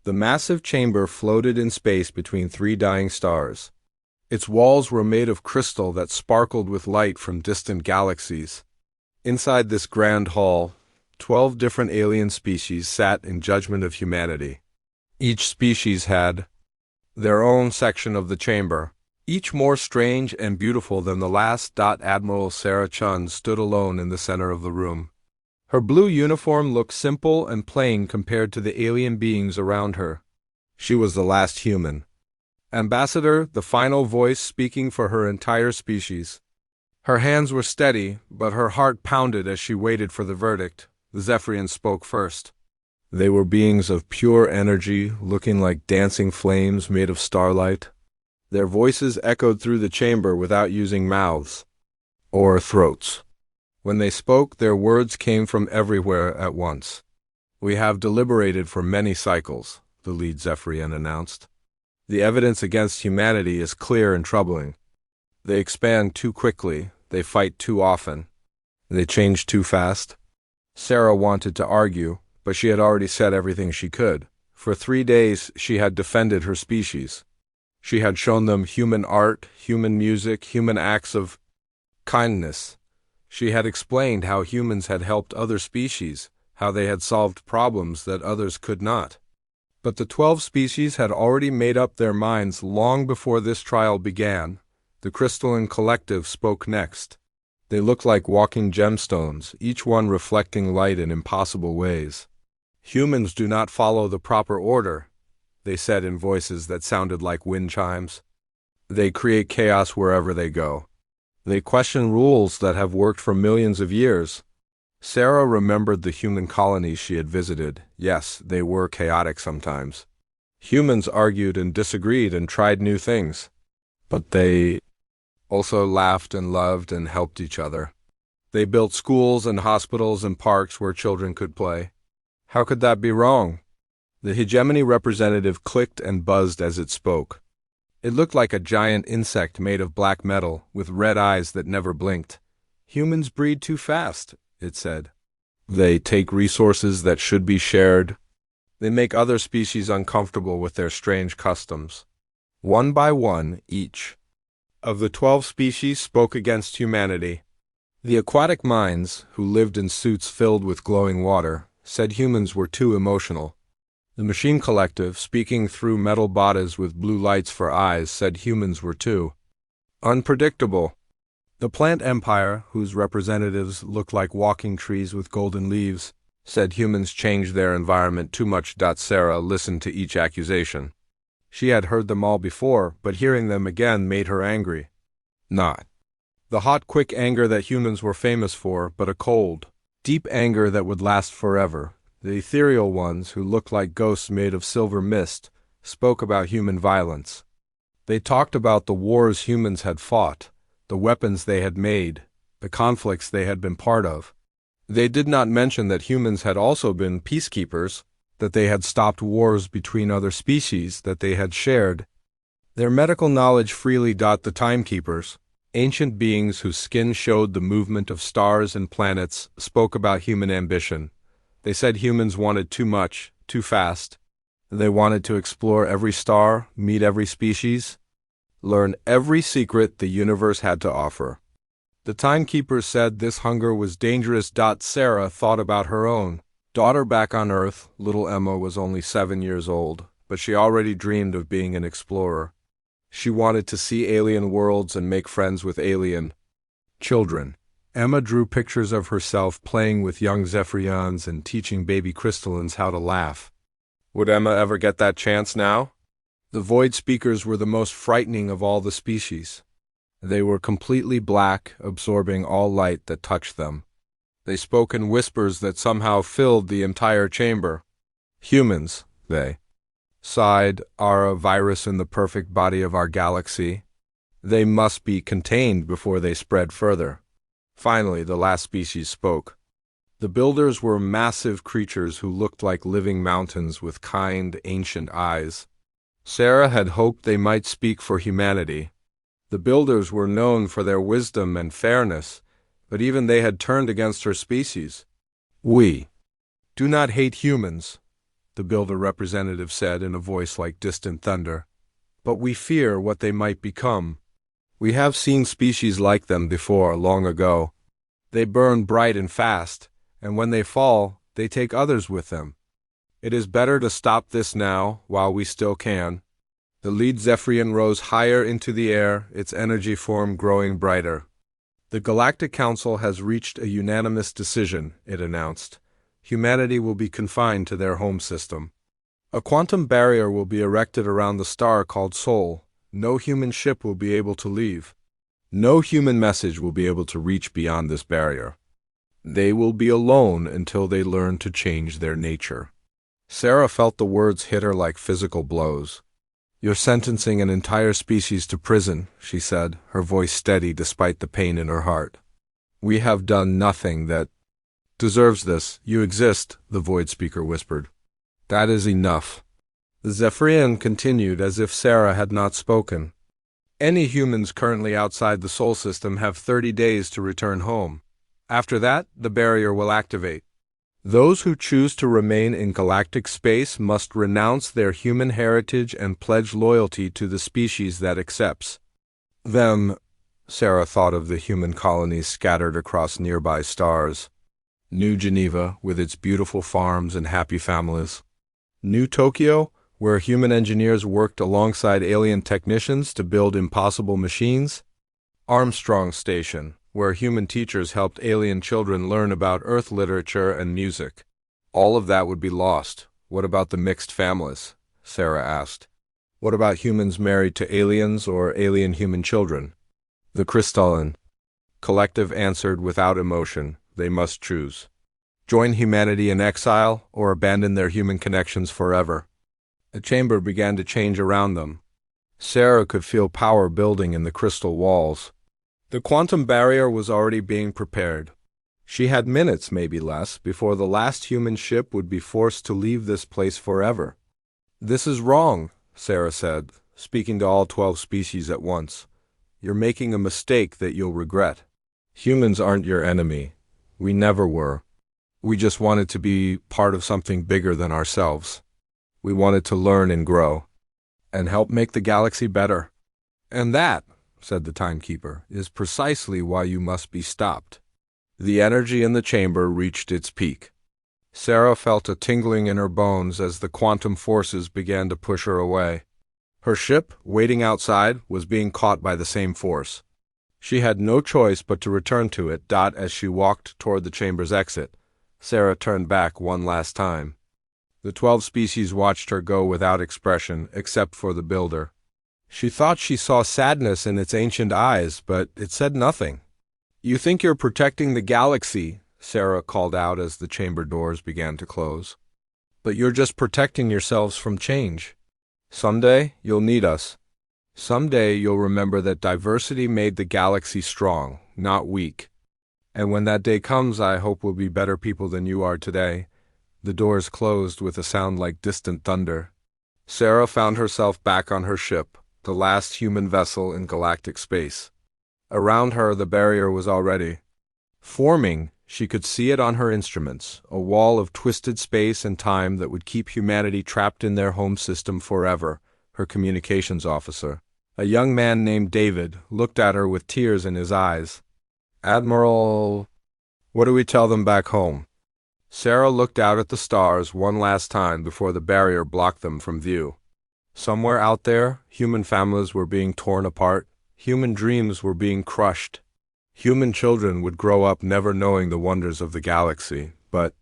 The massive chamber floated in space between three dying stars. Its walls were made of crystal that sparkled with light from distant galaxies. Inside this grand hall, 12 different alien species sat in judgment of humanity. Each species had their own section of the chamber, each more strange and beautiful than the last. Admiral Sarah Chun stood alone in the center of the room. Her blue uniform looked simple and plain compared to the alien beings around her. She was the last human. Ambassador, the final voice speaking for her entire species. Her hands were steady, but her heart pounded as she waited for the verdict. The Zephyrians spoke first. They were beings of pure energy, looking like dancing flames made of starlight. Their voices echoed through the chamber without using mouths or throats. When they spoke, their words came from everywhere at once. "We have deliberated for many cycles," the lead Zephyrian announced. "The evidence against humanity is clear and troubling. They expand too quickly, they fight too often, they change too fast." Sarah wanted to argue, but she had already said everything she could. For 3 days she had defended her species. She had shown them human art, human music, human acts of kindness. She had explained how humans had helped other species, how they had solved problems that others could not. But the 12 species had already made up their minds long before this trial began. The crystalline collective spoke next. They looked like walking gemstones, each one reflecting light in impossible ways. "Humans do not follow the proper order," they said in voices that sounded like wind chimes. "They create chaos wherever they go. They question rules that have worked for millions of years." Sarah remembered the human colonies she had visited. Yes, they were chaotic sometimes. Humans argued and disagreed and tried new things. But they also laughed and loved and helped each other. They built schools and hospitals and parks where children could play. How could that be wrong? The hegemony representative clicked and buzzed as it spoke. It looked like a giant insect made of black metal, with red eyes that never blinked. "Humans breed too fast," it said. "They take resources that should be shared. They make other species uncomfortable with their strange customs." One by one, each of the 12 species spoke against humanity. The aquatic minds, who lived in suits filled with glowing water, said humans were too emotional. The machine collective, speaking through metal bodies with blue lights for eyes, said humans were too unpredictable. The plant empire, whose representatives looked like walking trees with golden leaves, said humans changed their environment too much. Sarah listened to each accusation. She had heard them all before, but hearing them again made her angry. Not the hot, quick anger that humans were famous for, but a cold, deep anger that would last forever. The ethereal ones, who looked like ghosts made of silver mist, spoke about human violence. They talked about the wars humans had fought, the weapons they had made, the conflicts they had been part of. They did not mention that humans had also been peacekeepers, that they had stopped wars between other species, that they had shared their medical knowledge freely. The timekeepers, ancient beings whose skin showed the movement of stars and planets, spoke about human ambition. They said humans wanted too much, too fast. They wanted to explore every star, meet every species, learn every secret the universe had to offer. The timekeepers said this hunger was dangerous. Sarah thought about her own daughter back on Earth. Little Emma was only 7 years old, but she already dreamed of being an explorer. She wanted to see alien worlds and make friends with alien children. Emma drew pictures of herself playing with young Zephyrians and teaching baby crystallines how to laugh. Would Emma ever get that chance now? The void speakers were the most frightening of all the species. They were completely black, absorbing all light that touched them. They spoke in whispers that somehow filled the entire chamber. "Humans," they sighed, "are a virus in the perfect body of our galaxy. They must be contained before they spread further." Finally, the last species spoke. The builders were massive creatures who looked like living mountains with kind, ancient eyes. Sarah had hoped they might speak for humanity. The builders were known for their wisdom and fairness, but even they had turned against her species. "We do not hate humans," the builder representative said in a voice like distant thunder. But we fear what they might become. We have seen species like them before, long ago. They burn bright and fast, and when they fall, they take others with them. It is better to stop this now, while we still can. The lead Zephyrian rose higher into the air, its energy form growing brighter. The Galactic Council has reached a unanimous decision, it announced. Humanity will be confined to their home system. A quantum barrier will be erected around the star called Sol. No human ship will be able to leave. No human message will be able to reach beyond this barrier. They will be alone until they learn to change their nature. Sarah felt the words hit her like physical blows. You're sentencing an entire species to prison, she said, her voice steady despite the pain in her heart. We have done nothing that deserves this. You exist, the Void Speaker whispered. That is enough. The Zephyrian continued as if Sarah had not spoken. Any humans currently outside the Sol system have 30 days to return home. After that, the barrier will activate. Those who choose to remain in galactic space must renounce their human heritage and pledge loyalty to the species that accepts them. Sarah thought of the human colonies scattered across nearby stars. New Geneva, with its beautiful farms and happy families. New Tokyo, where human engineers worked alongside alien technicians to build impossible machines. Armstrong Station, where human teachers helped alien children learn about Earth literature and music. All of that would be lost. What about the mixed families? Sarah asked. What about humans married to aliens or alien human children? The Crystalline Collective answered without emotion. They must choose. Join humanity in exile or abandon their human connections forever. A chamber began to change around them. Sarah could feel power building in the crystal walls. The quantum barrier was already being prepared. She had minutes, maybe less, before the last human ship would be forced to leave this place forever. This is wrong, Sarah said, speaking to all 12 species at once. You're making a mistake that you'll regret. Humans aren't your enemy. We never were. We just wanted to be part of something bigger than ourselves. We wanted to learn and grow, and help make the galaxy better. And that, said the timekeeper, is precisely why you must be stopped. The energy in the chamber reached its peak. Sarah felt a tingling in her bones as the quantum forces began to push her away. Her ship, waiting outside, was being caught by the same force. She had no choice but to return to it. As she walked toward the chamber's exit, Sarah turned back one last time. The 12 species watched her go without expression, except for the builder. She thought she saw sadness in its ancient eyes, but it said nothing. You think you're protecting the galaxy, Sarah called out as the chamber doors began to close. But you're just protecting yourselves from change. Someday, you'll need us. Someday, you'll remember that diversity made the galaxy strong, not weak. And when that day comes, I hope we'll be better people than you are today. The doors closed with a sound like distant thunder. Sarah found herself back on her ship, the last human vessel in galactic space. Around her, the barrier was already forming. She could see it on her instruments, a wall of twisted space and time that would keep humanity trapped in their home system forever. Her communications officer, a young man named David, looked at her with tears in his eyes. Admiral, what do we tell them back home? Sarah looked out at the stars one last time before the barrier blocked them from view. Somewhere out there, human families were being torn apart. Human dreams were being crushed. Human children would grow up never knowing the wonders of the galaxy. But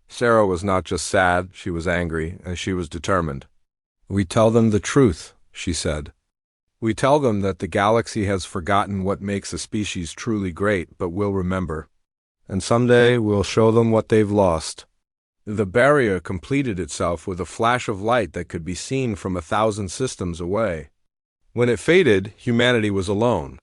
Sarah was not just sad, she was angry, and she was determined. We tell them the truth, she said. We tell them that the galaxy has forgotten what makes a species truly great, but will remember. And someday we'll show them what they've lost. The barrier completed itself with a flash of light that could be seen from 1,000 systems away. When it faded, humanity was alone.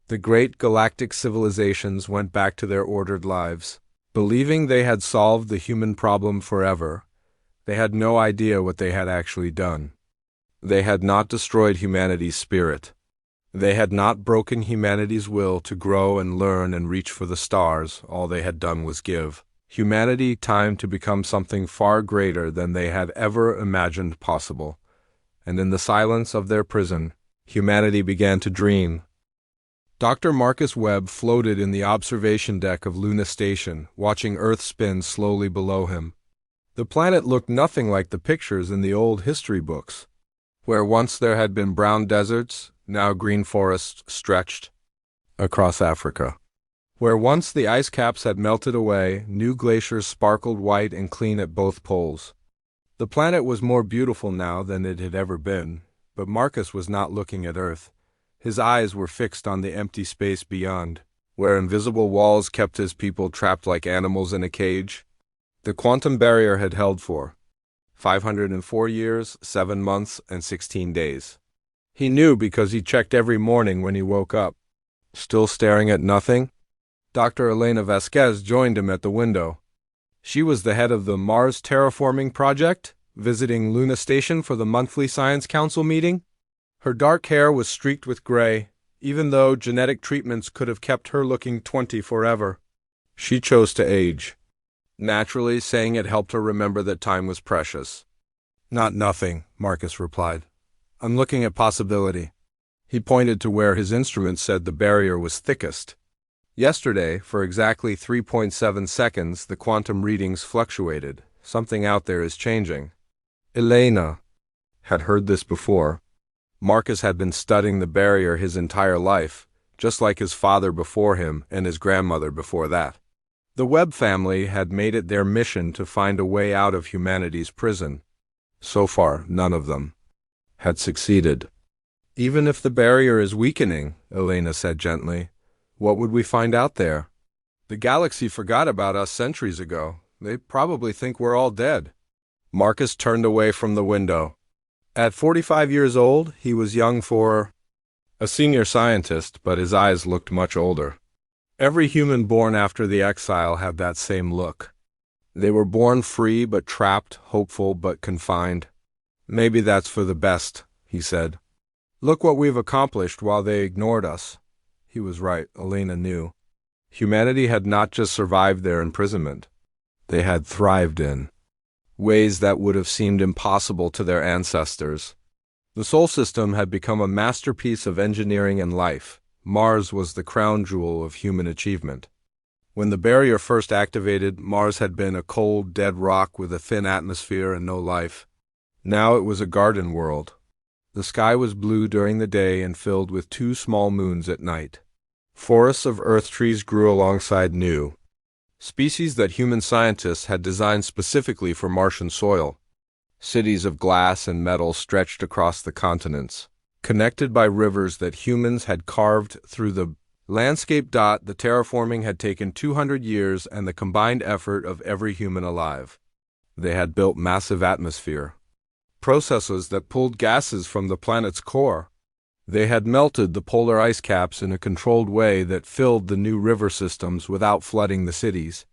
The great galactic civilizations went back to their ordered lives. Believing they had solved the human problem forever, they had no idea what they had actually done. They had not destroyed humanity's spirit. They had not broken humanity's will to grow and learn and reach for the stars. All they had done was give. Humanity timed to become something far greater than they had ever imagined possible. And in the silence of their prison, humanity began to dream. Dr. Marcus Webb floated in the observation deck of Luna Station, watching Earth spin slowly below him. The planet looked nothing like the pictures in the old history books. Where once there had been brown deserts, now green forests stretched across Africa. Where once the ice caps had melted away, new glaciers sparkled white and clean at both poles. The planet was more beautiful now than it had ever been, but Marcus was not looking at Earth. His eyes were fixed on the empty space beyond, where invisible walls kept his people trapped like animals in a cage. The quantum barrier had held for 504 years, 7 months, and 16 days. He knew because he checked every morning when he woke up. Still staring at nothing? Dr. Elena Vasquez joined him at the window. She was the head of the Mars Terraforming Project, visiting Luna Station for the monthly Science Council meeting. Her dark hair was streaked with gray, even though genetic treatments could have kept her looking 20 forever. She chose to age, naturally, saying it helped her remember that time was precious. Not nothing, Marcus replied. I'm looking at possibility. He pointed to where his instrument said the barrier was thickest. Yesterday, for exactly 3.7 seconds, the quantum readings fluctuated. Something out there is changing. Elena had heard this before. Marcus had been studying the barrier his entire life, just like his father before him and his grandmother before that. The Webb family had made it their mission to find a way out of humanity's prison. So far, none of them had succeeded. Even if the barrier is weakening, Elena said gently, what would we find out there? The galaxy forgot about us centuries ago. They probably think we're all dead. Marcus turned away from the window. At 45 years old, he was young for a senior scientist, but his eyes looked much older. Every human born after the exile had that same look. They were born free but trapped, hopeful but confined. Maybe that's for the best, he said. Look what we've accomplished while they ignored us. He was right, Elena knew. Humanity had not just survived their imprisonment. They had thrived in ways that would have seemed impossible to their ancestors. The Sol system had become a masterpiece of engineering and life. Mars was the crown jewel of human achievement. When the barrier first activated, Mars had been a cold, dead rock with a thin atmosphere and no life. Now it was a garden world. The sky was blue during the day and filled with 2 small moons at night. Forests of earth trees grew alongside new species that human scientists had designed specifically for Martian soil. Cities of glass and metal stretched across the continents, connected by rivers that humans had carved through the landscape. The terraforming had taken 200 years and the combined effort of every human alive. They had built massive atmosphere processes that pulled gases from the planet's core. They had melted the polar ice caps in a controlled way that filled the new river systems without flooding the cities.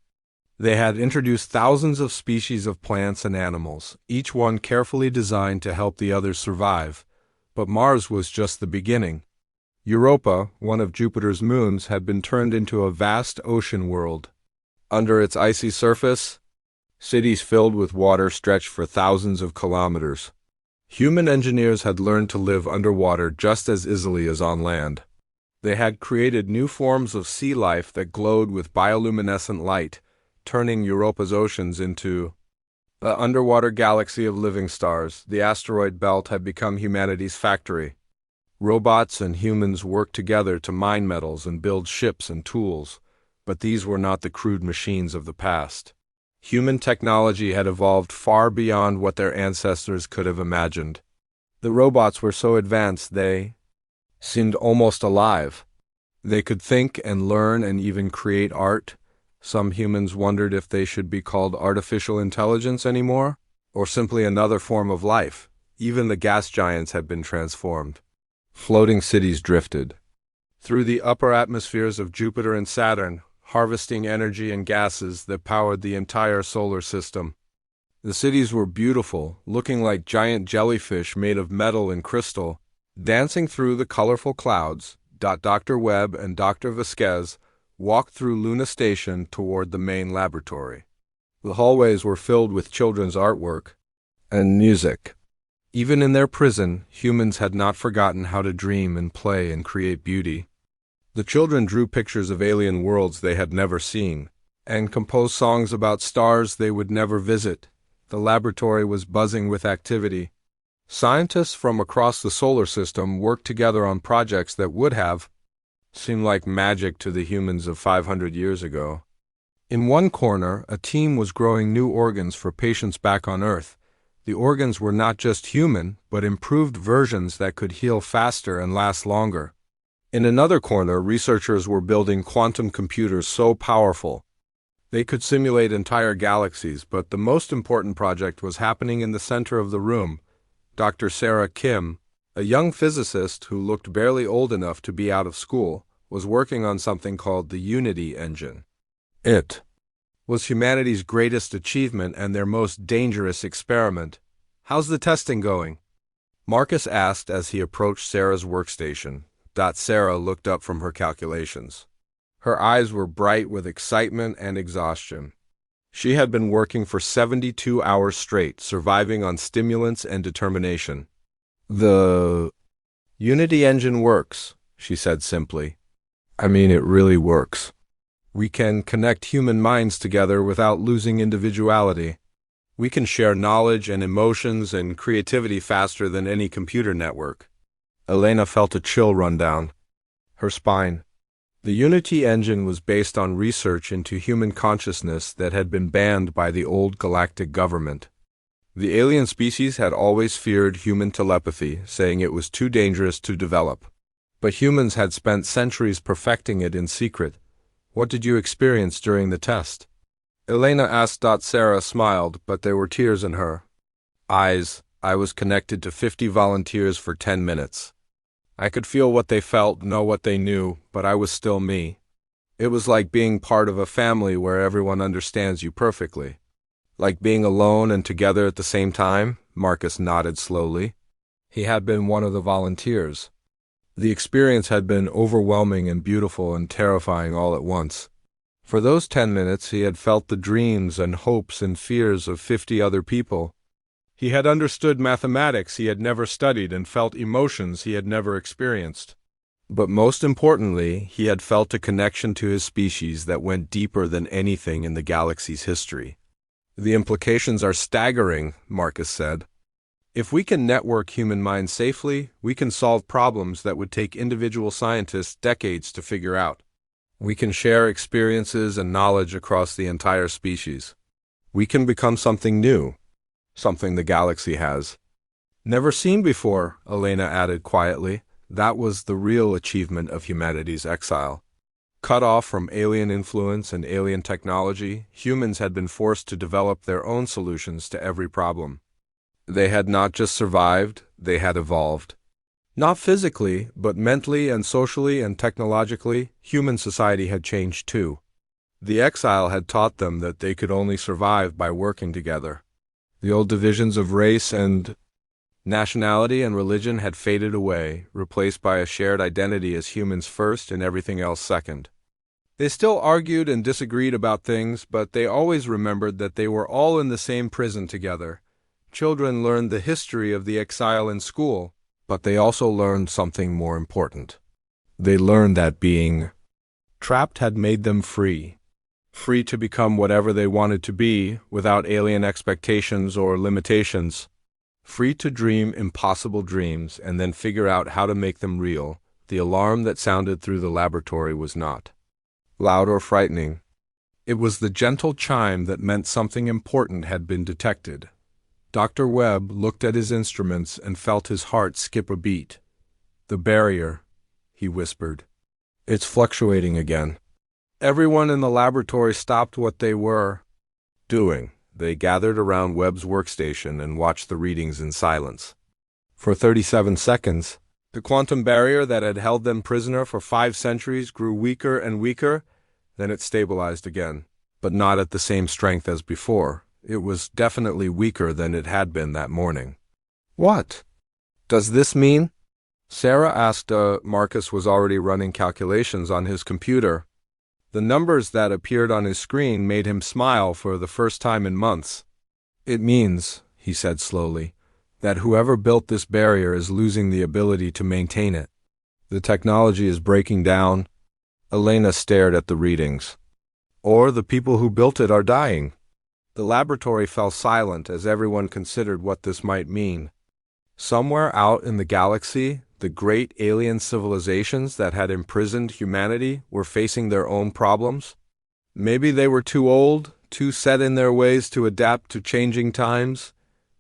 They had introduced thousands of species of plants and animals, each one carefully designed to help the others survive. But Mars was just the beginning. Europa, one of Jupiter's moons, had been turned into a vast ocean world. Under its icy surface, cities filled with water stretched for thousands of kilometers. Human engineers had learned to live underwater just as easily as on land. They had created new forms of sea life that glowed with bioluminescent light, turning Europa's oceans into the underwater galaxy of living stars. The asteroid belt had become humanity's factory. Robots and humans worked together to mine metals and build ships and tools, but these were not the crude machines of the past. Human technology had evolved far beyond what their ancestors could have imagined. The robots were so advanced they seemed almost alive. They could think and learn and even create art. Some humans wondered if they should be called artificial intelligence anymore, or simply another form of life. Even the gas giants had been transformed. Floating cities drifted through the upper atmospheres of Jupiter and Saturn, harvesting energy and gases that powered the entire solar system. The cities were beautiful, looking like giant jellyfish made of metal and crystal, dancing through the colorful clouds. Dr. Webb and Dr. Vasquez walked through Luna Station toward the main laboratory. The hallways were filled with children's artwork and music. Even in their prison, humans had not forgotten how to dream and play and create beauty. The children drew pictures of alien worlds they had never seen, and composed songs about stars they would never visit. The laboratory was buzzing with activity. Scientists from across the solar system worked together on projects that would have seemed like magic to the humans of 500 years ago. In one corner, a team was growing new organs for patients back on Earth. The organs were not just human, but improved versions that could heal faster and last longer. In another corner, researchers were building quantum computers so powerful they could simulate entire galaxies, but the most important project was happening in the center of the room. Dr. Sarah Kim, a young physicist who looked barely old enough to be out of school, was working on something called the Unity engine. It was humanity's greatest achievement and their most dangerous experiment. "How's the testing going?" Marcus asked as he approached Sarah's workstation. Sarah looked up from her calculations. Her eyes were bright with excitement and exhaustion. She had been working for 72 hours straight, surviving on stimulants and determination. "The Unity engine works," she said simply. "I mean, it really works. We can connect human minds together without losing individuality. We can share knowledge and emotions and creativity faster than any computer network." Elena felt a chill run down her spine. The Unity engine was based on research into human consciousness that had been banned by the old galactic government. The alien species had always feared human telepathy, saying it was too dangerous to develop. But humans had spent centuries perfecting it in secret. "What did you experience during the test?" Elena asked. Sarah smiled, but there were tears in her eyes. "I was connected to 50 volunteers for 10 minutes. I could feel what they felt, know what they knew, but I was still me. It was like being part of a family where everyone understands you perfectly." "Like being alone and together at the same time?" Marcus nodded slowly. He had been one of the volunteers. The experience had been overwhelming and beautiful and terrifying all at once. For those 10 minutes he had felt the dreams and hopes and fears of 50 other people. He had understood mathematics he had never studied and felt emotions he had never experienced. But most importantly, he had felt a connection to his species that went deeper than anything in the galaxy's history. "The implications are staggering," Marcus said. "If we can network human minds safely, we can solve problems that would take individual scientists decades to figure out. We can share experiences and knowledge across the entire species. We can become something new. Something the galaxy has never seen before," Elena added quietly. That was the real achievement of humanity's exile. Cut off from alien influence and alien technology, humans had been forced to develop their own solutions to every problem. They had not just survived, they had evolved. Not physically, but mentally and socially and technologically, human society had changed too. The exile had taught them that they could only survive by working together. The old divisions of race and nationality and religion had faded away, replaced by a shared identity as humans first and everything else second. They still argued and disagreed about things, but they always remembered that they were all in the same prison together. Children learned the history of the exile in school, but they also learned something more important. They learned that being trapped had made them free. Free to become whatever they wanted to be, without alien expectations or limitations. Free to dream impossible dreams and then figure out how to make them real. The alarm that sounded through the laboratory was not loud or frightening. It was the gentle chime that meant something important had been detected. Dr. Webb looked at his instruments and felt his heart skip a beat. "The barrier," he whispered. "It's fluctuating again." Everyone in the laboratory stopped what they were doing. They gathered around Webb's workstation and watched the readings in silence. For 37 seconds, the quantum barrier that had held them prisoner for 5 centuries grew weaker and weaker, then it stabilized again, but not at the same strength as before. It was definitely weaker than it had been that morning. "What does this mean?" Sarah asked. Marcus was already running calculations on his computer. The numbers that appeared on his screen made him smile for the first time in months. "It means," he said slowly, "that whoever built this barrier is losing the ability to maintain it. The technology is breaking down." Elena stared at the readings. "Or the people who built it are dying." The laboratory fell silent as everyone considered what this might mean. Somewhere out in the galaxy, the great alien civilizations that had imprisoned humanity were facing their own problems. Maybe they were too old, too set in their ways to adapt to changing times.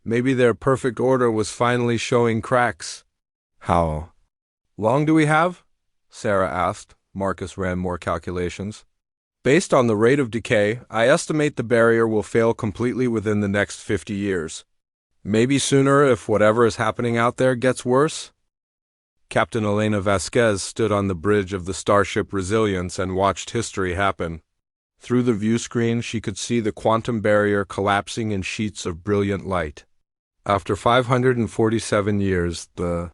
Maybe their perfect order was finally showing cracks. "How long do we have?" Sarah asked. Marcus ran more calculations. "Based on the rate of decay, I estimate the barrier will fail completely within the next 50 years. Maybe sooner if whatever is happening out there gets worse." Captain Elena Vasquez stood on the bridge of the starship Resilience and watched history happen. Through the view screen, she could see the quantum barrier collapsing in sheets of brilliant light. After 547 years, the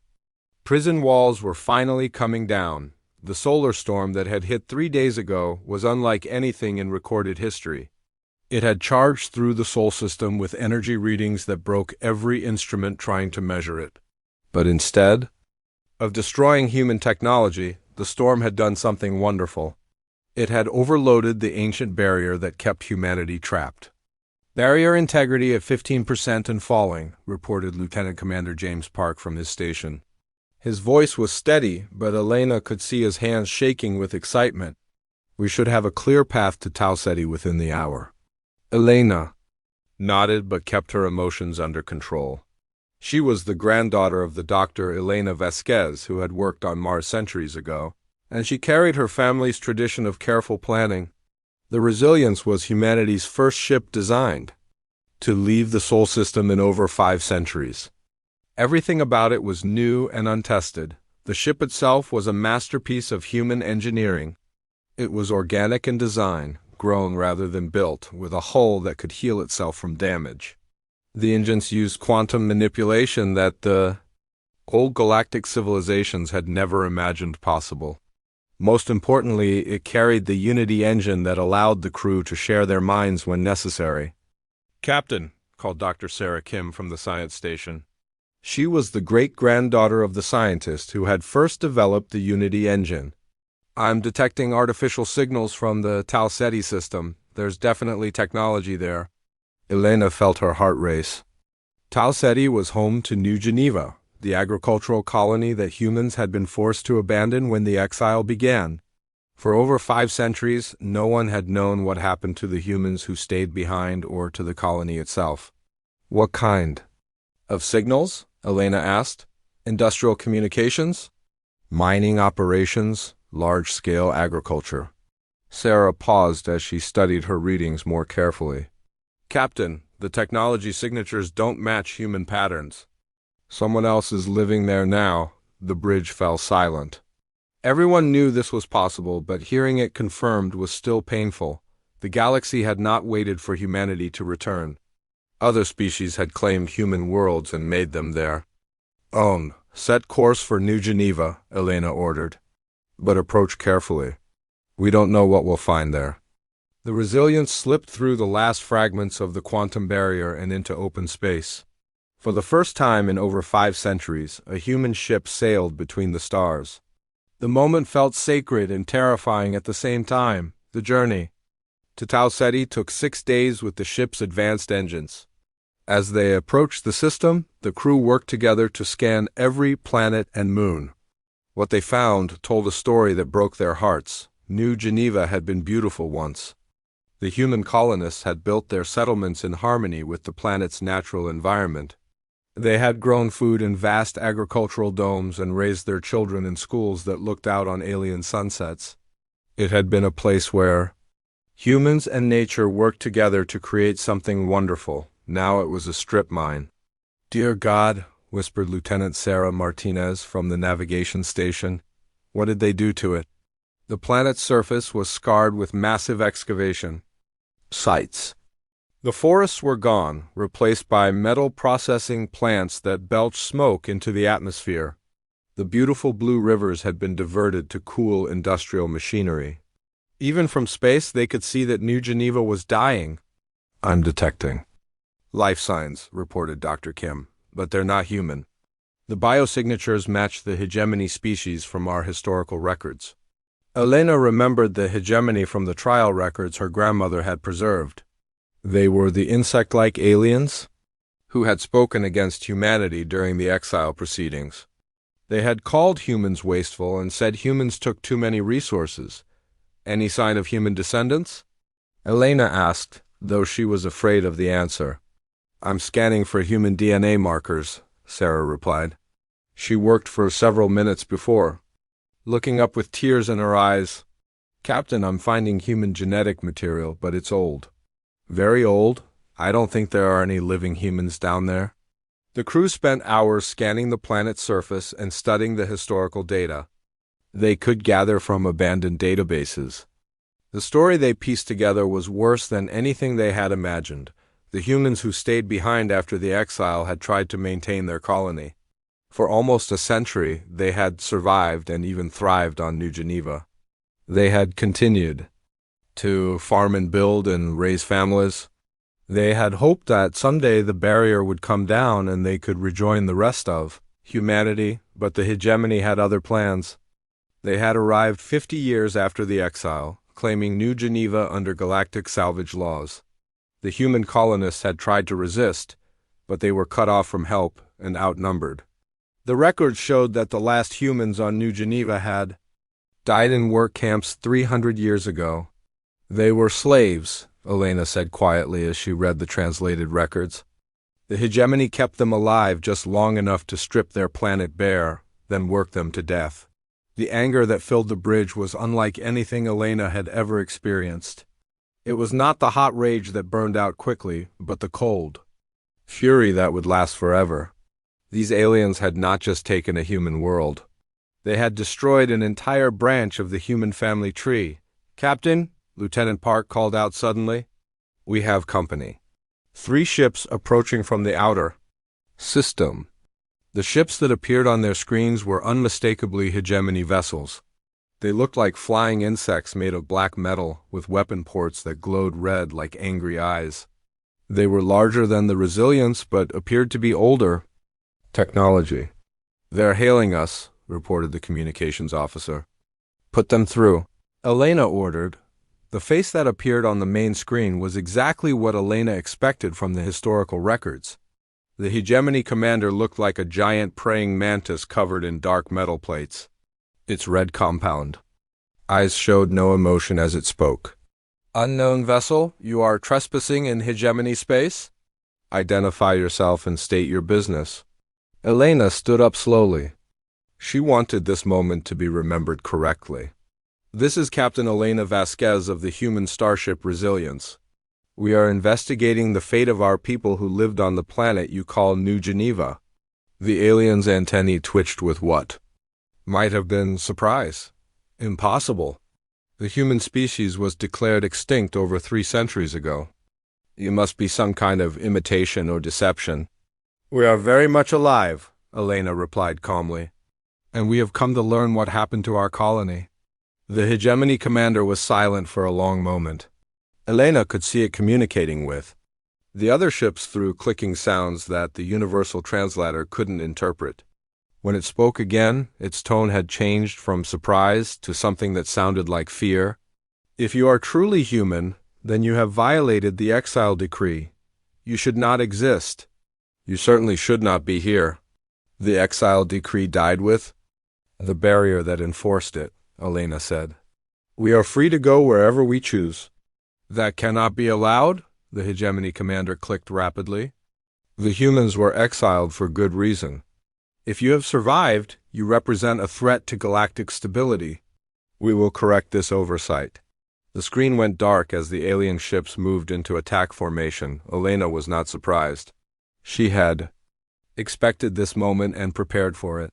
prison walls were finally coming down. The solar storm that had hit 3 days ago was unlike anything in recorded history. It had charged through the Sol system with energy readings that broke every instrument trying to measure it. But instead of destroying human technology, the storm had done something wonderful. It had overloaded the ancient barrier that kept humanity trapped. "Barrier integrity at 15% and falling," reported Lieutenant Commander James Park from his station. His voice was steady, but Elena could see his hands shaking with excitement. "We should have a clear path to Tau Ceti within the hour." Elena nodded but kept her emotions under control. She was the granddaughter of the Dr. Elena Vasquez, who had worked on Mars centuries ago, and she carried her family's tradition of careful planning. The Resilience was humanity's first ship designed to leave the Sol system in over 5 centuries. Everything about it was new and untested. The ship itself was a masterpiece of human engineering. It was organic in design, grown rather than built, with a hull that could heal itself from damage. The engines used quantum manipulation that the old galactic civilizations had never imagined possible. Most importantly, it carried the Unity engine that allowed the crew to share their minds when necessary. "Captain," called Dr. Sarah Kim from the science station. She was the great-granddaughter of the scientist who had first developed the Unity engine. "I'm detecting artificial signals from the Tau Ceti system. There's definitely technology there." Elena felt her heart race. Tau Ceti was home to New Geneva, the agricultural colony that humans had been forced to abandon when the exile began. For over 5 centuries, no one had known what happened to the humans who stayed behind or to the colony itself. "What kind of signals?" Elena asked. "Industrial communications? Mining operations? Large-scale agriculture?" Sarah paused as she studied her readings more carefully. "Captain, the technology signatures don't match human patterns." "Someone else is living there now." The bridge fell silent. Everyone knew this was possible, but hearing it confirmed was still painful. The galaxy had not waited for humanity to return. Other species had claimed human worlds and made them there. Set course for New Geneva," Elena ordered. "But approach carefully. We don't know what we'll find there." The Resilience slipped through the last fragments of the quantum barrier and into open space. For the first time in over 5 centuries, a human ship sailed between the stars. The moment felt sacred and terrifying at the same time. The journey to Tau Ceti took 6 days with the ship's advanced engines. As they approached the system, the crew worked together to scan every planet and moon. What they found told a story that broke their hearts. New Geneva had been beautiful once. The human colonists had built their settlements in harmony with the planet's natural environment. They had grown food in vast agricultural domes and raised their children in schools that looked out on alien sunsets. It had been a place where humans and nature worked together to create something wonderful. Now it was a strip mine. "Dear God," whispered Lieutenant Sarah Martinez from the navigation station. "What did they do to it?" The planet's surface was scarred with massive excavation sites. The forests were gone, replaced by metal processing plants that belched smoke into the atmosphere. The beautiful blue rivers had been diverted to cool industrial machinery. Even from space, they could see that New Geneva was dying. I'm detecting life signs, reported Dr. Kim, but they're not human. The biosignatures match the hegemony species from our historical records. Elena remembered the hegemony from the trial records her grandmother had preserved. They were the insect-like aliens who had spoken against humanity during the exile proceedings. They had called humans wasteful and said humans took too many resources. Any sign of human descendants? Elena asked, though she was afraid of the answer. I'm scanning for human DNA markers, Sarah replied. She worked for several minutes before. Looking up with tears in her eyes, Captain, I'm finding human genetic material, but it's old. Very old. I don't think there are any living humans down there. The crew spent hours scanning the planet's surface and studying the historical data they could gather from abandoned databases. The story they pieced together was worse than anything they had imagined. The humans who stayed behind after the exile had tried to maintain their colony. For almost a century, they had survived and even thrived on New Geneva. They had continued to farm and build and raise families. They had hoped that someday the barrier would come down and they could rejoin the rest of humanity, but the hegemony had other plans. They had arrived 50 years after the exile, claiming New Geneva under galactic salvage laws. The human colonists had tried to resist, but they were cut off from help and outnumbered. The records showed that the last humans on New Geneva had died in work camps 300 years ago. They were slaves, Elena said quietly as she read the translated records. The hegemony kept them alive just long enough to strip their planet bare, then work them to death. The anger that filled the bridge was unlike anything Elena had ever experienced. It was not the hot rage that burned out quickly, but the cold fury that would last forever. These aliens had not just taken a human world. They had destroyed an entire branch of the human family tree. Captain, Lieutenant Park called out suddenly. We have company. 3 ships approaching from the outer system. The ships that appeared on their screens were unmistakably hegemony vessels. They looked like flying insects made of black metal with weapon ports that glowed red like angry eyes. They were larger than the Resilience, but appeared to be older. Technology. They're hailing us, reported the communications officer. Put them through. Elena ordered. The face that appeared on the main screen was exactly what Elena expected from the historical records. The hegemony commander looked like a giant praying mantis covered in dark metal plates. Its red compound. Eyes showed no emotion as it spoke. Unknown vessel, you are trespassing in hegemony space? Identify yourself and state your business. Elena stood up slowly. She wanted this moment to be remembered correctly. This is Captain Elena Vasquez of the human starship Resilience. We are investigating the fate of our people who lived on the planet you call New Geneva. The alien's antennae twitched with what might have been surprise. Impossible. The human species was declared extinct over 3 centuries ago. You must be some kind of imitation or deception. We are very much alive, Elena replied calmly. And we have come to learn what happened to our colony. The hegemony commander was silent for a long moment. Elena could see it communicating with the other ships through clicking sounds that the universal translator couldn't interpret. When it spoke again, its tone had changed from surprise to something that sounded like fear. If you are truly human, then you have violated the exile decree. You should not exist. You certainly should not be here. The exile decree died with the barrier that enforced it, Elena said. We are free to go wherever we choose. That cannot be allowed, the hegemony commander clicked rapidly. The humans were exiled for good reason. If you have survived, you represent a threat to galactic stability. We will correct this oversight. The screen went dark as the alien ships moved into attack formation. Elena was not surprised. She had expected this moment and prepared for it.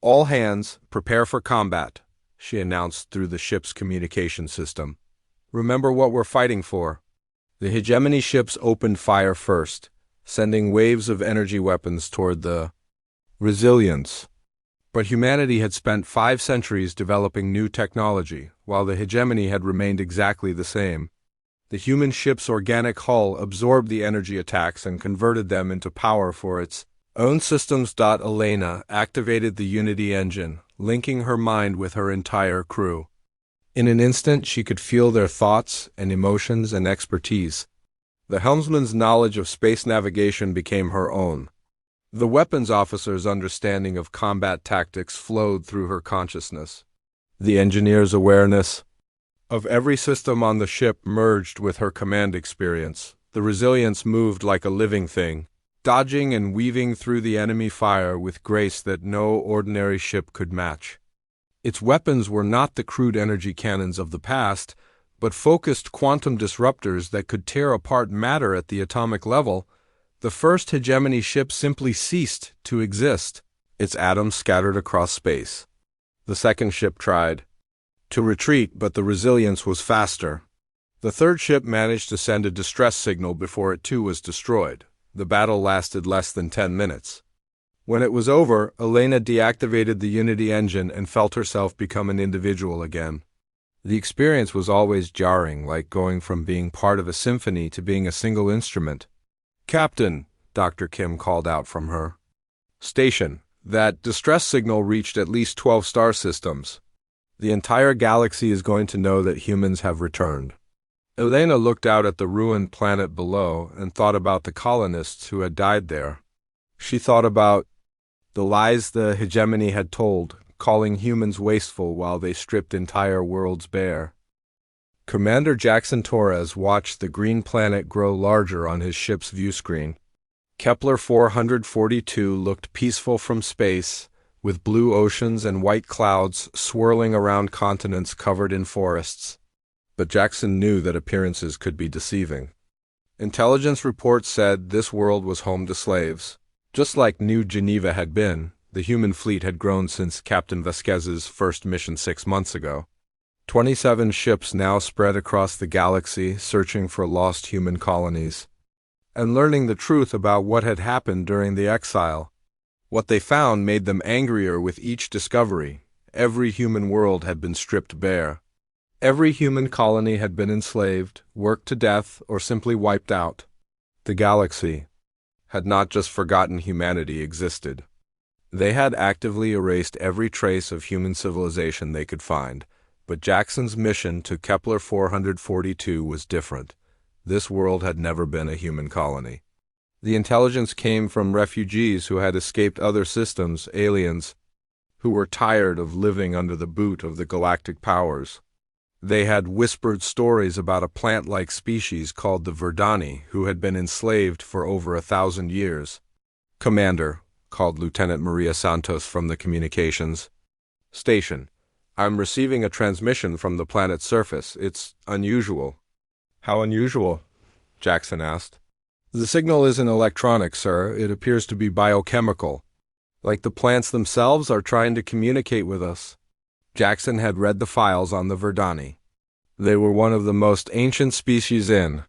All hands, prepare for combat, she announced through the ship's communication system. Remember what we're fighting for. The hegemony ships opened fire first, sending waves of energy weapons toward the Resilience. But humanity had spent 5 centuries developing new technology, while the hegemony had remained exactly the same. The human ship's organic hull absorbed the energy attacks and converted them into power for its own systems. Elena activated the Unity engine, linking her mind with her entire crew. In an instant, she could feel their thoughts and emotions and expertise. The helmsman's knowledge of space navigation became her own. The weapons officer's understanding of combat tactics flowed through her consciousness. The engineer's awareness of every system on the ship merged with her command experience. The Resilience moved like a living thing, dodging and weaving through the enemy fire with grace that no ordinary ship could match. Its weapons were not the crude energy cannons of the past, but focused quantum disruptors that could tear apart matter at the atomic level. The first hegemony ship simply ceased to exist, its atoms scattered across space. The second ship tried to retreat, but the Resilience was faster. The third ship managed to send a distress signal before it too was destroyed. The battle lasted less than 10 minutes. When it was over, Elena deactivated the Unity engine and felt herself become an individual again. The experience was always jarring, like going from being part of a symphony to being a single instrument. "Captain," Dr. Kim called out from her station. That distress signal reached at least 12 star systems. The entire galaxy is going to know that humans have returned. Elena looked out at the ruined planet below and thought about the colonists who had died there. She thought about the lies the hegemony had told, calling humans wasteful while they stripped entire worlds bare. Commander Jackson Torres watched the green planet grow larger on his ship's viewscreen. Kepler 442 looked peaceful from space, with blue oceans and white clouds swirling around continents covered in forests. But Jackson knew that appearances could be deceiving. Intelligence reports said this world was home to slaves. Just like New Geneva had been, the human fleet had grown since Captain Vasquez's first mission 6 months ago. 27 ships now spread across the galaxy, searching for lost human colonies and learning the truth about what had happened during the exile. What they found made them angrier with each discovery. Every human world had been stripped bare. Every human colony had been enslaved, worked to death, or simply wiped out. The galaxy had not just forgotten humanity existed. They had actively erased every trace of human civilization they could find. But Jackson's mission to Kepler 442 was different. This world had never been a human colony. The intelligence came from refugees who had escaped other systems, aliens, who were tired of living under the boot of the galactic powers. They had whispered stories about a plant-like species called the Verdani, who had been enslaved for over 1,000 years. "Commander," called Lieutenant Maria Santos from the communications station, "I'm receiving a transmission from the planet's surface. It's unusual." "How unusual?" Jackson asked. "The signal isn't electronic, sir. It appears to be biochemical. Like the plants themselves are trying to communicate with us." Jackson had read the files on the Verdani. They were one of the most ancient species in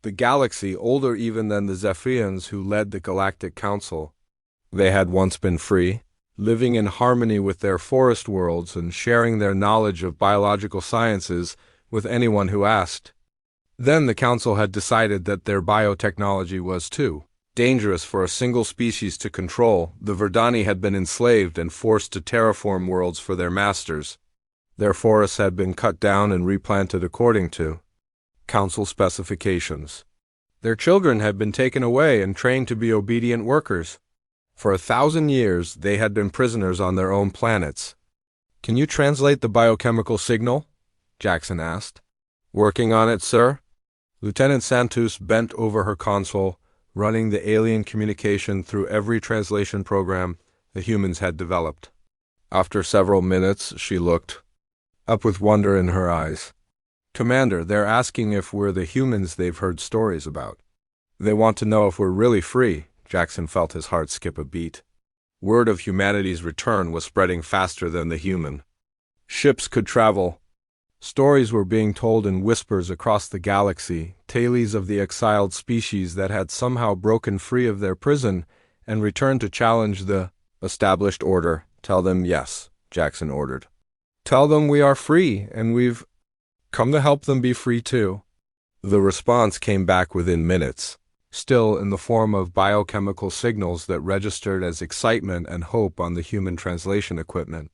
the galaxy, older even than the Zephyrians who led the Galactic Council. They had once been free, living in harmony with their forest worlds and sharing their knowledge of biological sciences with anyone who asked. Then the Council had decided that their biotechnology was too dangerous for a single species to control. The Verdani had been enslaved and forced to terraform worlds for their masters. Their forests had been cut down and replanted according to Council specifications. Their children had been taken away and trained to be obedient workers. For 1,000 years, they had been prisoners on their own planets. "Can you translate the biochemical signal?" Jackson asked. "Working on it, sir." Lieutenant Santos bent over her console, running the alien communication through every translation program the humans had developed. After several minutes, she looked up with wonder in her eyes. "Commander, they're asking if we're the humans they've heard stories about. They want to know if we're really free." Jackson felt his heart skip a beat. Word of humanity's return was spreading faster than the human ships could travel. Stories were being told in whispers across the galaxy, tales of the exiled species that had somehow broken free of their prison and returned to challenge the established order. "Tell them yes," Jackson ordered. Tell them we are free, and we've come to help them be free too. The response came back within minutes, still in the form of biochemical signals that registered as excitement and hope on the human translation equipment.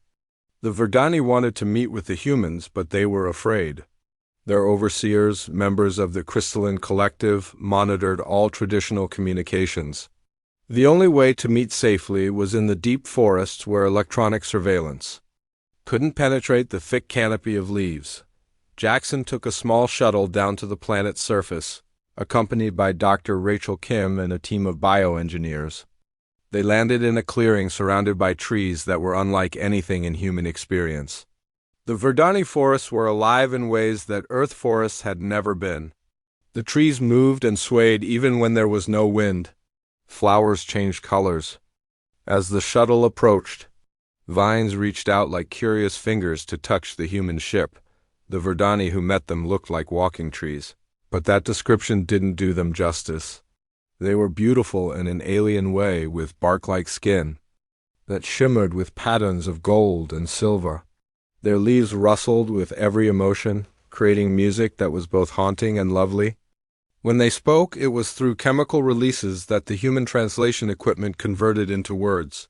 The Verdani wanted to meet with the humans, but they were afraid. Their overseers, members of the Crystalline Collective, monitored all traditional communications. The only way to meet safely was in the deep forests where electronic surveillance couldn't penetrate the thick canopy of leaves. Jackson took a small shuttle down to the planet's surface, accompanied by Dr. Rachel Kim and a team of bioengineers. They landed in a clearing surrounded by trees that were unlike anything in human experience. The Verdani forests were alive in ways that Earth forests had never been. The trees moved and swayed even when there was no wind. Flowers changed colors. As the shuttle approached, vines reached out like curious fingers to touch the human ship. The Verdani who met them looked like walking trees, but that description didn't do them justice. They were beautiful in an alien way, with bark-like skin that shimmered with patterns of gold and silver. Their leaves rustled with every emotion, creating music that was both haunting and lovely. When they spoke, it was through chemical releases that the human translation equipment converted into words.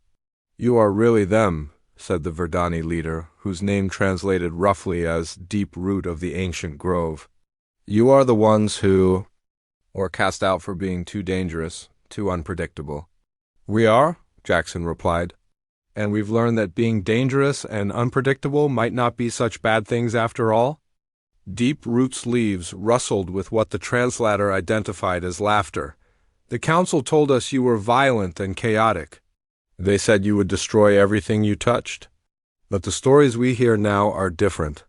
"You are really them," said the Verdani leader, whose name translated roughly as Deep Root of the Ancient Grove. "You are the ones who were cast out for being too dangerous, too unpredictable." "We are," Jackson replied. "And we've learned that being dangerous and unpredictable might not be such bad things after all." Deep Root's leaves rustled with what the translator identified as laughter. "The council told us you were violent and chaotic. They said you would destroy everything you touched. But the stories we hear now are different.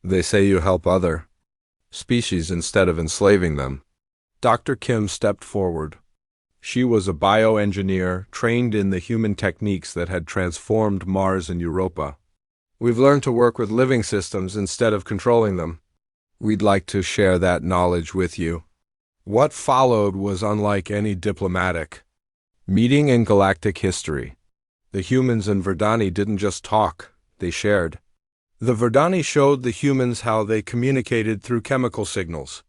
They say you help other species instead of enslaving them." Dr. Kim stepped forward. She was a bioengineer trained in the human techniques that had transformed Mars and Europa. "We've learned to work with living systems instead of controlling them. We'd like to share that knowledge with you." What followed was unlike any diplomatic meeting in galactic history. The humans and Verdani didn't just talk, they shared. The Verdani showed the humans how they communicated through chemical signals,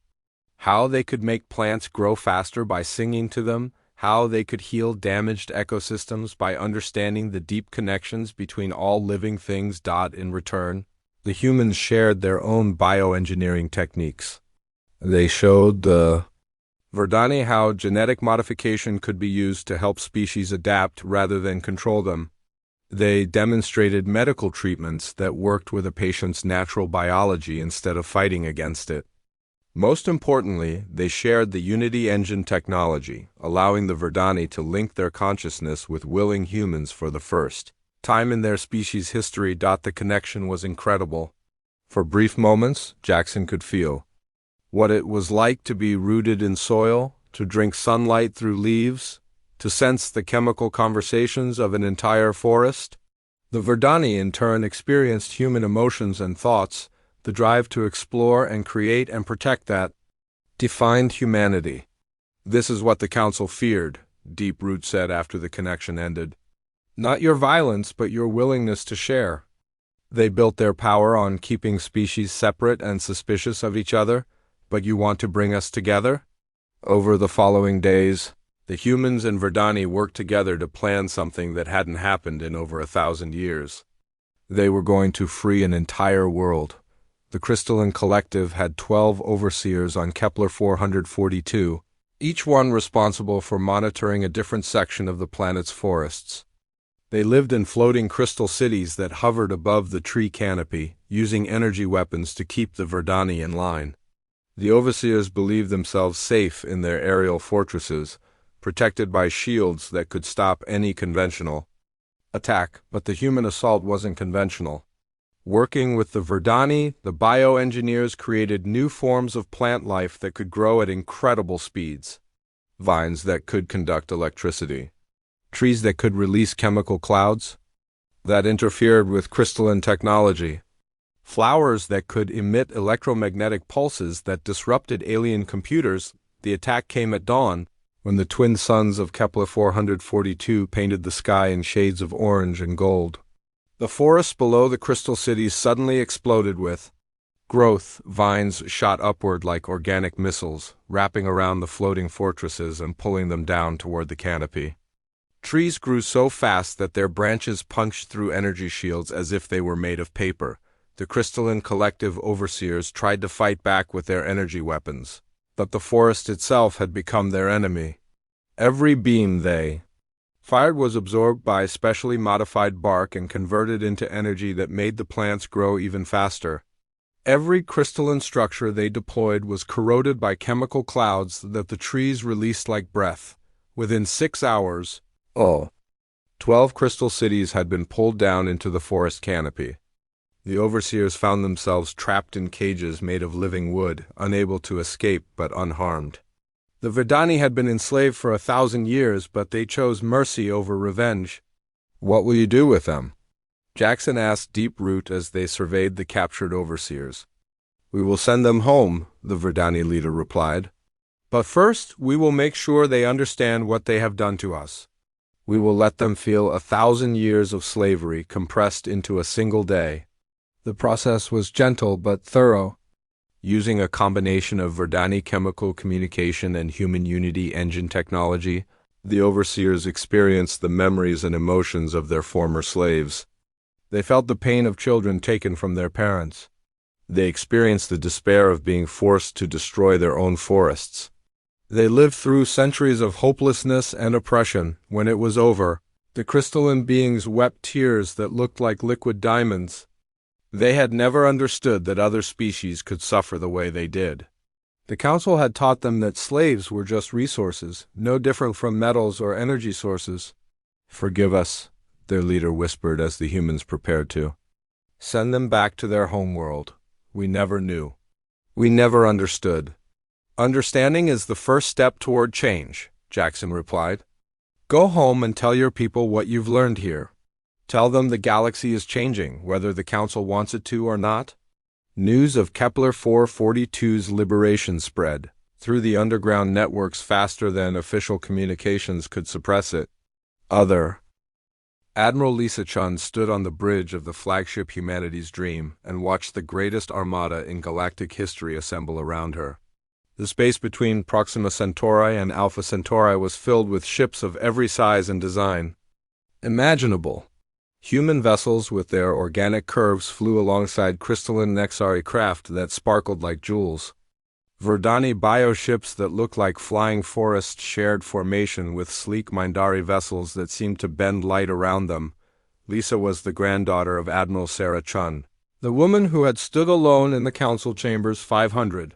how they could make plants grow faster by singing to them, how they could heal damaged ecosystems by understanding the deep connections between all living things. In return, the humans shared their own bioengineering techniques. They showed the Verdani how genetic modification could be used to help species adapt rather than control them. They demonstrated medical treatments that worked with a patient's natural biology instead of fighting against it. Most importantly, they shared the Unity engine technology, allowing the Verdani to link their consciousness with willing humans for the first time in their species' history. The connection was incredible. For brief moments, Jackson could feel what it was like to be rooted in soil, to drink sunlight through leaves, to sense the chemical conversations of an entire forest. The Verdani, in turn, experienced human emotions and thoughts, the drive to explore and create and protect that defined humanity. "This is what the Council feared," Deep Root said after the connection ended. "Not your violence, but your willingness to share." They built their power on keeping species separate and suspicious of each other. "But you want to bring us together?" Over the following days, the humans and Verdani worked together to plan something that hadn't happened in over 1,000 years. They were going to free an entire world. The Crystalline Collective had 12 overseers on Kepler 442, each one responsible for monitoring a different section of the planet's forests. They lived in floating crystal cities that hovered above the tree canopy, using energy weapons to keep the Verdani in line. The overseers believed themselves safe in their aerial fortresses, protected by shields that could stop any conventional attack, but the human assault wasn't conventional. Working with the Verdani, the bioengineers created new forms of plant life that could grow at incredible speeds. Vines that could conduct electricity, trees that could release chemical clouds that interfered with crystalline technology, flowers that could emit electromagnetic pulses that disrupted alien computers. The attack came at dawn, when the twin suns of Kepler 442 painted the sky in shades of orange and gold. The forests below the crystal cities suddenly exploded with growth. Vines shot upward like organic missiles, wrapping around the floating fortresses and pulling them down toward the canopy. Trees grew so fast that their branches punched through energy shields as if they were made of paper. The crystalline collective overseers tried to fight back with their energy weapons, but the forest itself had become their enemy. Every beam they fired was absorbed by specially modified bark and converted into energy that made the plants grow even faster. Every crystalline structure they deployed was corroded by chemical clouds that the trees released like breath. Within 6 hours, 12 crystal cities had been pulled down into the forest canopy. The overseers found themselves trapped in cages made of living wood, unable to escape but unharmed. The Verdani had been enslaved for 1,000 years, but they chose mercy over revenge. "What will you do with them?" Jackson asked Deep Root as they surveyed the captured overseers. "We will send them home," the Verdani leader replied. "But first, we will make sure they understand what they have done to us. We will let them feel 1,000 years of slavery compressed into a single day." The process was gentle but thorough. Using a combination of Verdani chemical communication and human unity engine technology, the overseers experienced the memories and emotions of their former slaves. They felt the pain of children taken from their parents. They experienced the despair of being forced to destroy their own forests. They lived through centuries of hopelessness and oppression. When it was over, the crystalline beings wept tears that looked like liquid diamonds. They had never understood that other species could suffer the way they did. The council had taught them that slaves were just resources, no different from metals or energy sources. "Forgive us," their leader whispered as the humans prepared to. "Send them back to their homeworld. We never knew. We never understood." "Understanding is the first step toward change," Jackson replied. "Go home and tell your people what you've learned here. Tell them the galaxy is changing, whether the Council wants it to or not." News of Kepler 442's liberation spread through the underground networks faster than official communications could suppress it. Admiral Lisa Chun stood on the bridge of the flagship Humanity's Dream and watched the greatest armada in galactic history assemble around her. The space between Proxima Centauri and Alpha Centauri was filled with ships of every size and design imaginable. Human vessels with their organic curves flew alongside crystalline Nexari craft that sparkled like jewels. Verdani bioships that looked like flying forests shared formation with sleek Mindari vessels that seemed to bend light around them. Lisa was the granddaughter of Admiral Sarah Chun, the woman who had stood alone in the council chambers 500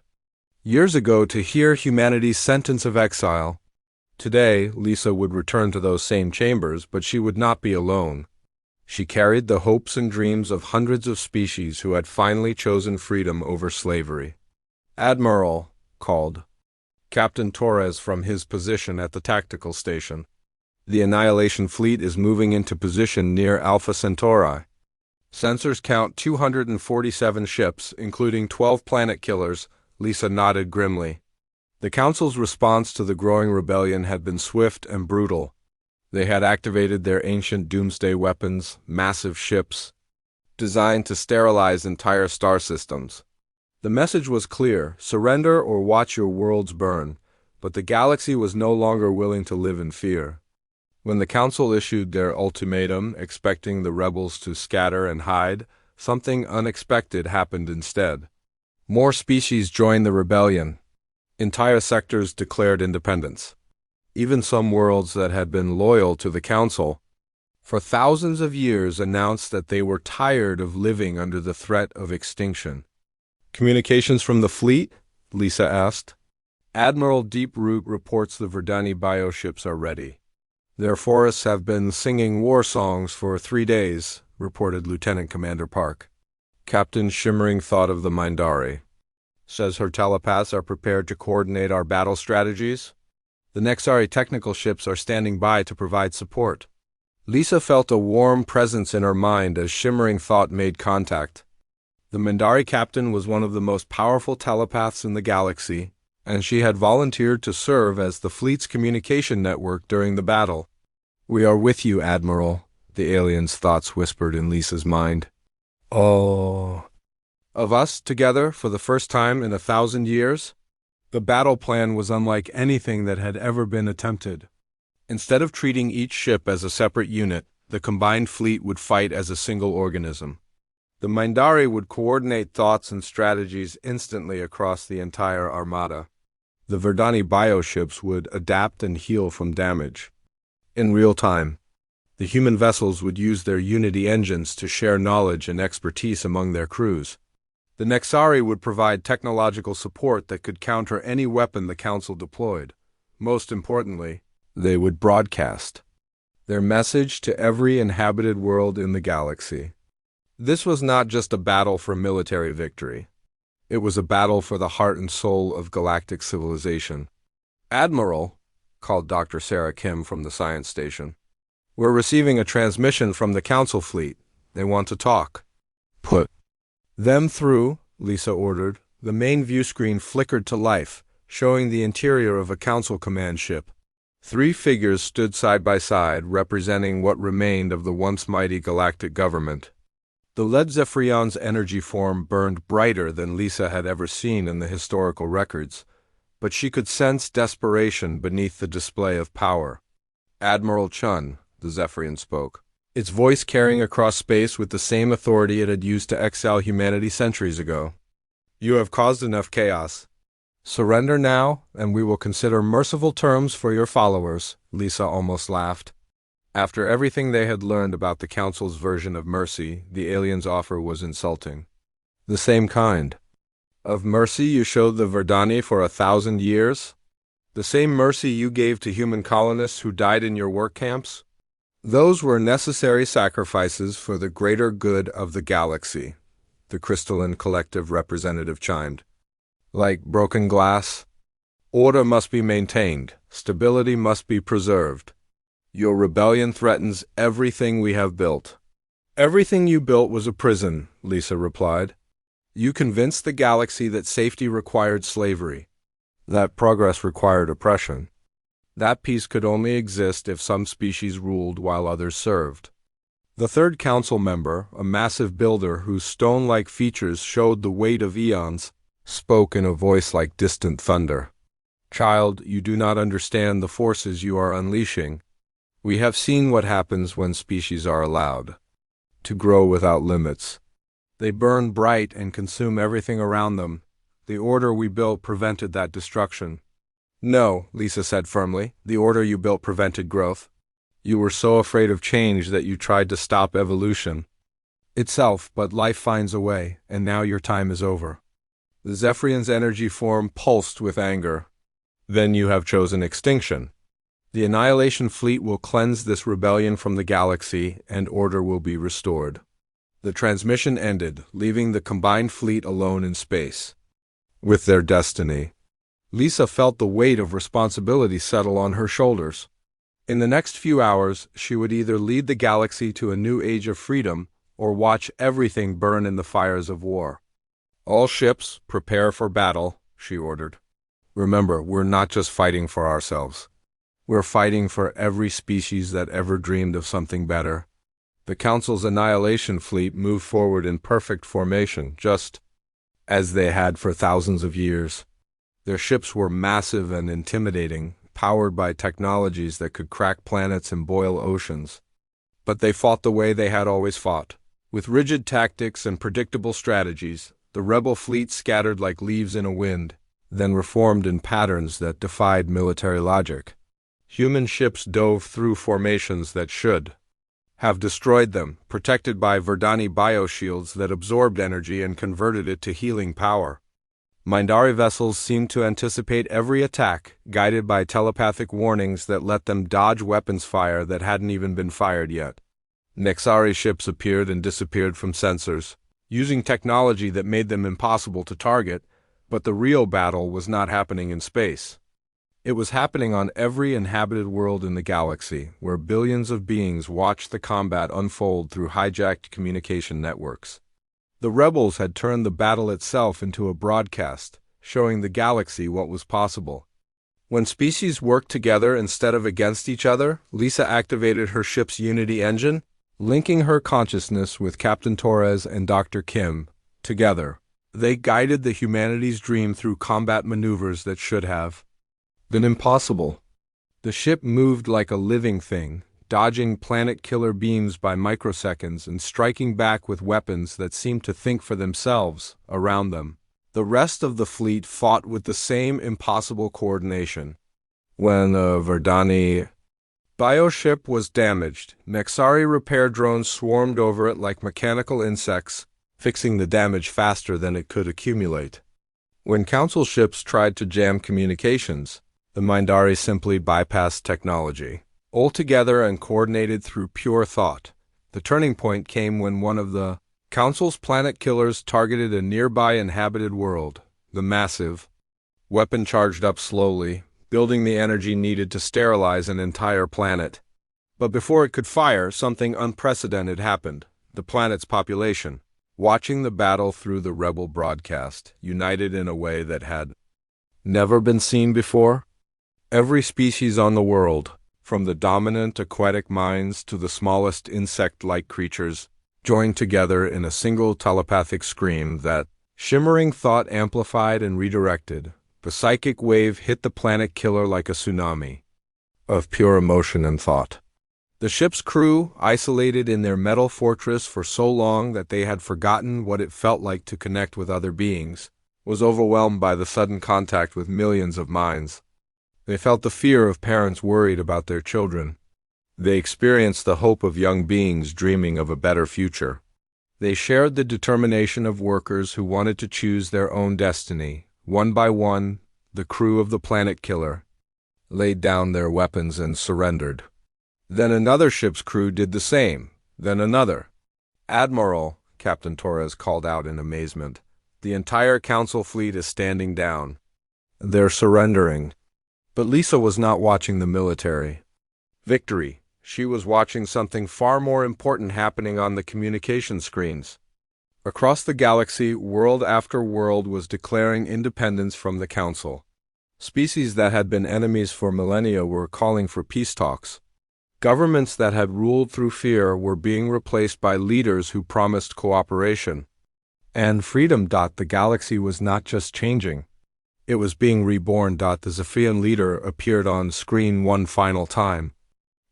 years ago to hear humanity's sentence of exile. Today, Lisa would return to those same chambers, but she would not be alone. She carried the hopes and dreams of hundreds of species who had finally chosen freedom over slavery. "Admiral," called Captain Torres from his position at the tactical station. "The Annihilation Fleet is moving into position near Alpha Centauri. Sensors count 247 ships, including 12 planet killers." Lisa nodded grimly. The Council's response to the growing rebellion had been swift and brutal. They had activated their ancient doomsday weapons, massive ships, designed to sterilize entire star systems. The message was clear: surrender or watch your worlds burn, but the galaxy was no longer willing to live in fear. When the Council issued their ultimatum, expecting the rebels to scatter and hide, something unexpected happened instead. More species joined the rebellion. Entire sectors declared independence. Even some worlds that had been loyal to the Council for thousands of years announced that they were tired of living under the threat of extinction. "Communications from the fleet?" Lisa asked. "Admiral Deep Root reports the Verdani bioships are ready. Their forests have been singing war songs for 3 days," reported Lieutenant Commander Park. Captain Shimmering thought of the Mindari. "Says her telepaths are prepared to coordinate our battle strategies. The Nexari technical ships are standing by to provide support." Lisa felt a warm presence in her mind as Shimmering Thought made contact. The Mindari captain was one of the most powerful telepaths in the galaxy, and she had volunteered to serve as the fleet's communication network during the battle. "We are with you, Admiral," The alien's thoughts whispered in Lisa's mind. Oh. Of us together for the first time in 1,000 years? The battle plan was unlike anything that had ever been attempted. Instead of treating each ship as a separate unit, the combined fleet would fight as a single organism. The Mindari would coordinate thoughts and strategies instantly across the entire armada. The Verdani bioships would adapt and heal from damage. In real time, the human vessels would use their Unity engines to share knowledge and expertise among their crews. The Nexari would provide technological support that could counter any weapon the Council deployed. Most importantly, they would broadcast their message to every inhabited world in the galaxy. This was not just a battle for military victory. It was a battle for the heart and soul of galactic civilization. "Admiral," called Dr. Sarah Kim from the science station, "we're receiving a transmission from the Council fleet. They want to talk." "Put them through," Lisa ordered. The main view screen flickered to life, showing the interior of a Council command ship. 3 figures stood side by side, representing what remained of the once mighty galactic government. The lead Zephyrion's energy form burned brighter than Lisa had ever seen in the historical records, but she could sense desperation beneath the display of power. "Admiral Chun," the Zephyrian spoke, its voice carrying across space with the same authority it had used to exile humanity centuries ago. "You have caused enough chaos. Surrender now, and we will consider merciful terms for your followers," Lisa almost laughed. After everything they had learned about the Council's version of mercy, the alien's offer was insulting. "The same kind of mercy you showed the Verdani for 1,000 years? The same mercy you gave to human colonists who died in your work camps? Those were necessary sacrifices for the greater good of the galaxy," the crystalline collective representative chimed. "Like broken glass? Order must be maintained. Stability must be preserved. Your rebellion threatens everything we have built." "Everything you built was a prison," Lisa replied. "You convinced the galaxy that safety required slavery, that progress required oppression. That peace could only exist if some species ruled while others served." The third council member, a massive builder whose stone-like features showed the weight of eons, spoke in a voice like distant thunder. "Child, you do not understand the forces you are unleashing. We have seen what happens when species are allowed to grow without limits. They burn bright and consume everything around them. The order we built prevented that destruction." "No," Lisa said firmly, "the order you built prevented growth. You were so afraid of change that you tried to stop evolution itself, but life finds a way, and now your time is over." The Zephyrian's energy form pulsed with anger. "Then you have chosen extinction. The Annihilation Fleet will cleanse this rebellion from the galaxy, and order will be restored." The transmission ended, leaving the combined fleet alone in space with their destiny. Lisa felt the weight of responsibility settle on her shoulders. In the next few hours, she would either lead the galaxy to a new age of freedom or watch everything burn in the fires of war. "All ships, prepare for battle," she ordered. "Remember, we're not just fighting for ourselves. We're fighting for every species that ever dreamed of something better." The Council's Annihilation Fleet moved forward in perfect formation, just as they had for thousands of years. Their ships were massive and intimidating, powered by technologies that could crack planets and boil oceans. But they fought the way they had always fought, with rigid tactics and predictable strategies. The rebel fleet scattered like leaves in a wind, then reformed in patterns that defied military logic. Human ships dove through formations that should have destroyed them, protected by Verdani bioshields that absorbed energy and converted it to healing power. Mindari vessels seemed to anticipate every attack, guided by telepathic warnings that let them dodge weapons fire that hadn't even been fired yet. Nexari ships appeared and disappeared from sensors, using technology that made them impossible to target, but the real battle was not happening in space. It was happening on every inhabited world in the galaxy, where billions of beings watched the combat unfold through hijacked communication networks. The rebels had turned the battle itself into a broadcast, showing the galaxy what was possible. When species worked together instead of against each other, Lisa activated her ship's Unity engine. linking her consciousness with Captain Torres and Dr. Kim. Together, they guided the humanity's dream through combat maneuvers that should have been impossible. The ship moved like a living thing, dodging planet-killer beams by microseconds and striking back with weapons that seemed to think for themselves around them. The rest of the fleet fought with the same impossible coordination. When a Verdani bioship was damaged, Nexari repair drones swarmed over it like mechanical insects, fixing the damage faster than it could accumulate. When Council ships tried to jam communications, the Mindari simply bypassed technology. Altogether and coordinated through pure thought. The turning point came when one of the Council's planet killers targeted a nearby inhabited world. The massive weapon charged up slowly, building the energy needed to sterilize an entire planet. But before it could fire, something unprecedented happened. The planet's population, watching the battle through the rebel broadcast, united in a way that had never been seen before. Every species on the world, from the dominant aquatic mines to the smallest insect-like creatures, joined together in a single telepathic scream that, shimmering thought amplified and redirected. The psychic wave hit the planet killer like a tsunami of pure emotion and thought. The ship's crew, isolated in their metal fortress for so long that they had forgotten what it felt like to connect with other beings, was overwhelmed by the sudden contact with millions of minds. They felt the fear of parents worried about their children. They experienced the hope of young beings dreaming of a better future. They shared the determination of workers who wanted to choose their own destiny. One by one, the crew of the planet killer laid down their weapons and surrendered. Then another ship's crew did the same. Then another. "Admiral," Captain Torres called out in amazement, "the entire Council fleet is standing down. They're surrendering." But Lisa was not watching the military victory. She was watching something far more important happening on the communication screens. Across the galaxy, world after world was declaring independence from the Council. Species that had been enemies for millennia were calling for peace talks. Governments that had ruled through fear were being replaced by leaders who promised cooperation. And freedom. The galaxy was not just changing. It was being reborn. The Zephian leader appeared on screen one final time.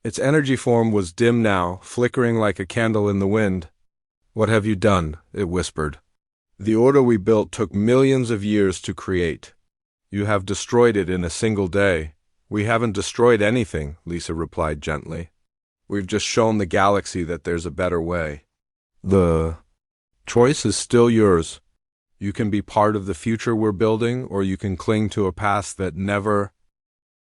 Its energy form was dim now, flickering like a candle in the wind. "What have you done?" it whispered. "The order we built took millions of years to create. You have destroyed it in a single day." "We haven't destroyed anything," Lisa replied gently. "We've just shown the galaxy that there's a better way. The choice is still yours. You can be part of the future we're building, or you can cling to a past that never